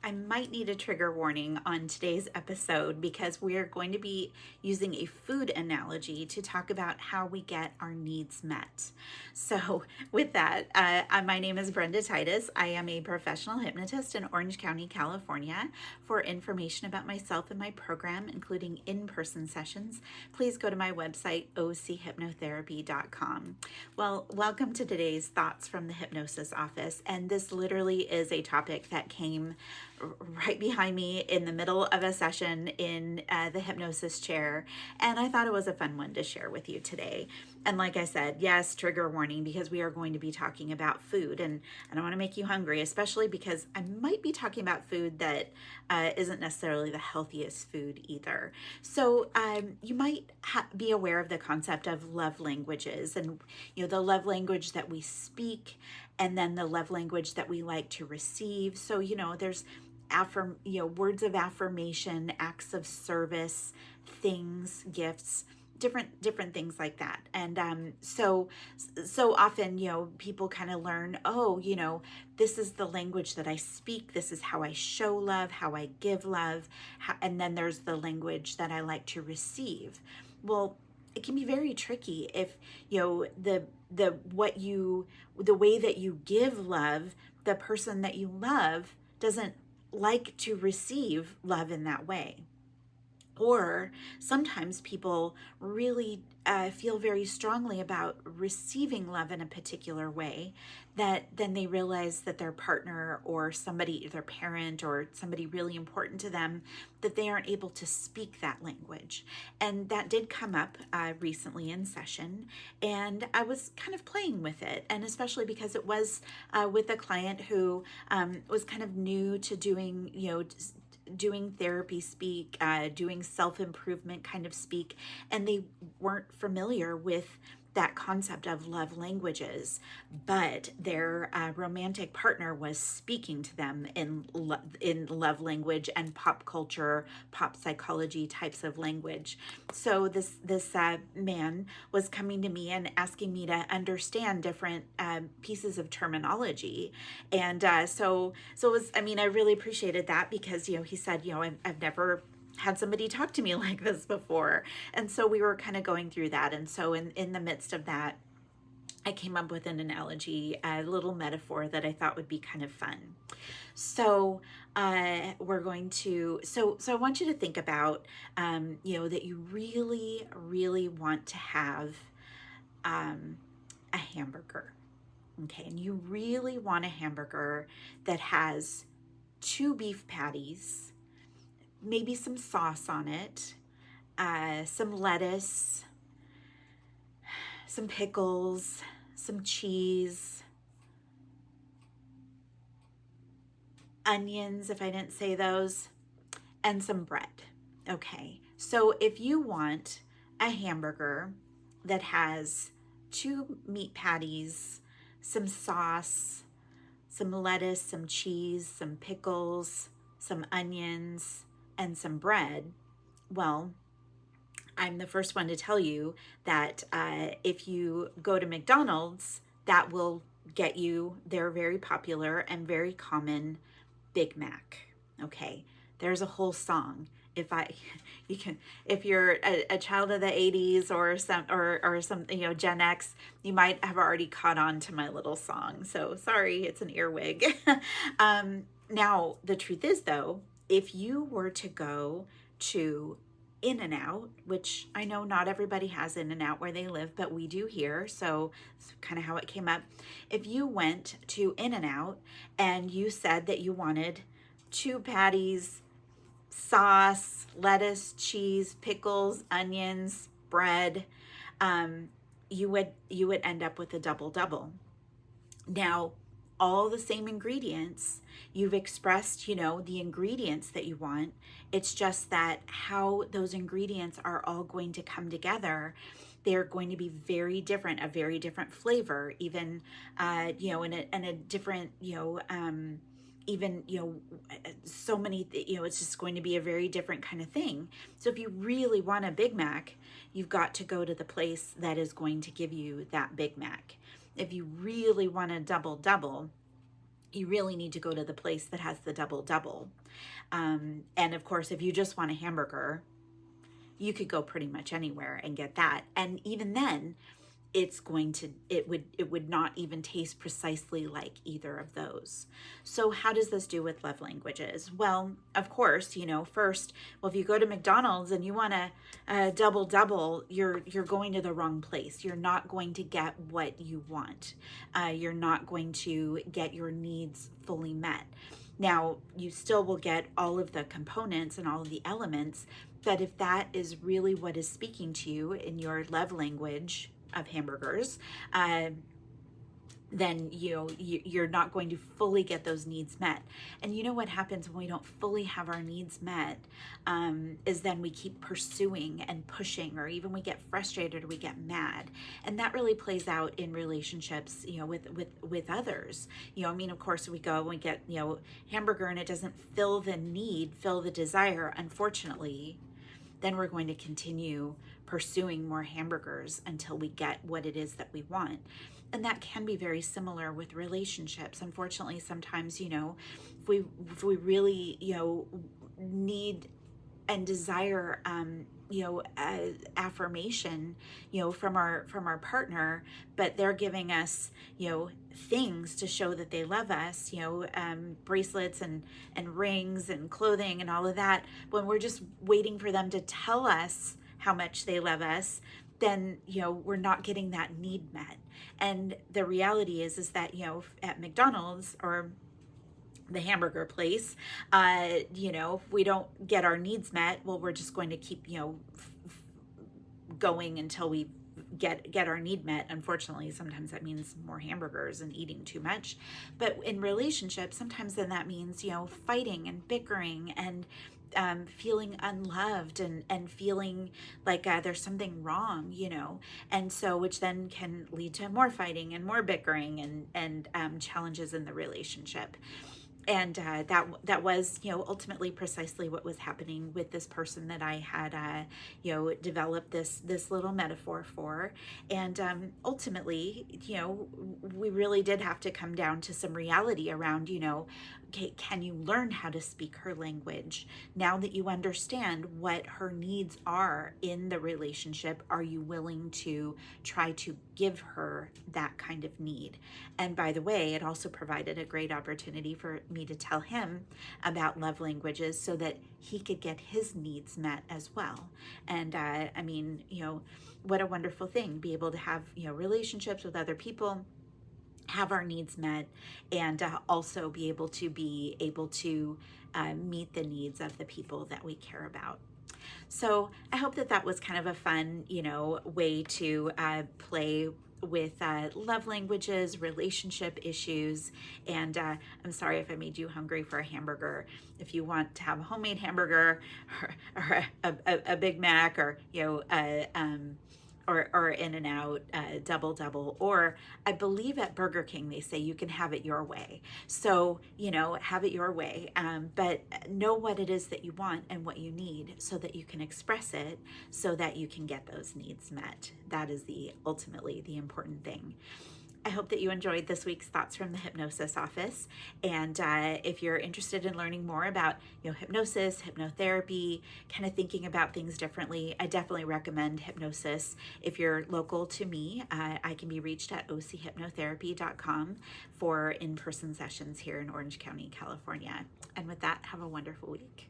I might need a trigger warning on today's episode because we are going to be using a food analogy to talk about how we get our needs met. So, with that, my name is Brenda Titus. I am a professional hypnotist in Orange County, California. For information about myself and my program, including in-person sessions, please go to my website, ochypnotherapy.com. Well, welcome to today's Thoughts from the Hypnosis Office. And this literally is a topic that came right behind me in the middle of a session in the hypnosis chair. And I thought it was a fun one to share with you today. And like I said, yes, trigger warning, because we are going to be talking about food. And I don't want to make you hungry, especially because I might be talking about food that isn't necessarily the healthiest food either. So you might be aware of the concept of love languages, and the love language that we speak, and then the love language that we like to receive. So there's words of affirmation, acts of service, things, gifts, different things like that. And so often people kind of learn, this is the language that I speak, this is how I show love, how I give love, and then there's the language that I like to receive. Well, it can be very tricky if the way that you give love, the person that you love doesn't like to receive love in that way. Or sometimes people really feel very strongly about receiving love in a particular way, that then they realize that their partner or somebody, their parent or somebody really important to them, that they aren't able to speak that language. And that did come up recently in session, and I was kind of playing with it, and especially because it was with a client who was kind of new to doing therapy speak, doing self-improvement kind of speak, and they weren't familiar with that concept of love languages, but their romantic partner was speaking to them in love language and pop culture, pop psychology types of language. So this man was coming to me and asking me to understand different pieces of terminology, and so it was. I mean, I really appreciated that because he said, I've never had somebody talk to me like this before. And so we were kind of going through that. And so in the midst of that, I came up with an analogy, a little metaphor that I thought would be kind of fun. So we're going to, so I want you to think about, that you really, really want to have a hamburger. Okay. And you really want a hamburger that has 2 beef patties, maybe some sauce on it, some lettuce, some pickles, some cheese, onions, if I didn't say those, and some bread. Okay, so if you want a hamburger that has 2 meat patties, some sauce, some lettuce, some cheese, some pickles, some onions, and some bread, well, I'm the first one to tell you that if you go to McDonald's, that will get you their very popular and very common Big Mac. Okay, there's a whole song. If you're a child of the 80s or some Gen X, you might have already caught on to my little song. So sorry, it's an earwig. Now the truth is though, if you were to go to In-N-Out, which I know not everybody has In-N-Out where they live, but we do here, so it's kind of how it came up. If you went to In-N-Out and you said that you wanted 2 patties, sauce, lettuce, cheese, pickles, onions, bread, you would end up with a double. Now, all the same ingredients, you've expressed, the ingredients that you want. It's just that how those ingredients are all going to come together, they're going to be very different, a very different flavor, even, in a different, so many, it's just going to be a very different kind of thing. So if you really want a Big Mac, you've got to go to the place that is going to give you that Big Mac. If you really want a double, you really need to go to the place that has the double double. And of course, if you just want a hamburger, you could go pretty much anywhere and get that. And even then, it would not even taste precisely like either of those. So how does this do with love languages? Well, of course, first, well, if you go to McDonald's and you want a double double, you're going to the wrong place. You're not going to get what you want. You're not going to get your needs fully met. Now, you still will get all of the components and all of the elements, but if that is really what is speaking to you in your love language of hamburgers, then you're not going to fully get those needs met. And you know what happens when we don't fully have our needs met, is then we keep pursuing and pushing, or even we get frustrated or we get mad. And that really plays out in relationships, with others. Of course, we go and we get, hamburger, and it doesn't fill the desire, unfortunately, then we're going to continue pursuing more hamburgers until we get what it is that we want. And that can be very similar with relationships. Unfortunately, sometimes, if we really, need and desire, affirmation, from our partner, but they're giving us, things to show that they love us, bracelets and rings and clothing and all of that, when we're just waiting for them to tell us how much they love us, then, we're not getting that need met. And the reality is that, at McDonald's or the hamburger place, if we don't get our needs met, well, we're just going to keep, going until we get our need met. Unfortunately, sometimes that means more hamburgers and eating too much. But in relationships, sometimes then that means, fighting and bickering and feeling unloved and feeling like there's something wrong, and so which then can lead to more fighting and more bickering and challenges in the relationship. And that was, ultimately precisely what was happening with this person that I had, developed this little metaphor for. And ultimately, we really did have to come down to some reality around, okay, can you learn how to speak her language? Now that you understand what her needs are in the relationship, are you willing to try to give her that kind of need? And by the way, it also provided a great opportunity for me to tell him about love languages so that he could get his needs met as well. And what a wonderful thing, be able to have, relationships with other people, have our needs met, and also be able to meet the needs of the people that we care about. So I hope that was kind of a fun, way to play with love languages, relationship issues. And I'm sorry if I made you hungry for a hamburger. If you want to have a homemade hamburger or a Big Mac, or or In-N-Out, double, or I believe at Burger King they say you can have it your way. So, have it your way, but know what it is that you want and what you need so that you can express it, so that you can get those needs met. That is ultimately the important thing. I hope that you enjoyed this week's Thoughts from the Hypnosis Office. And if you're interested in learning more about hypnosis, hypnotherapy, kind of thinking about things differently, I definitely recommend hypnosis. If you're local to me, I can be reached at ochypnotherapy.com for in-person sessions here in Orange County, California. And with that, have a wonderful week.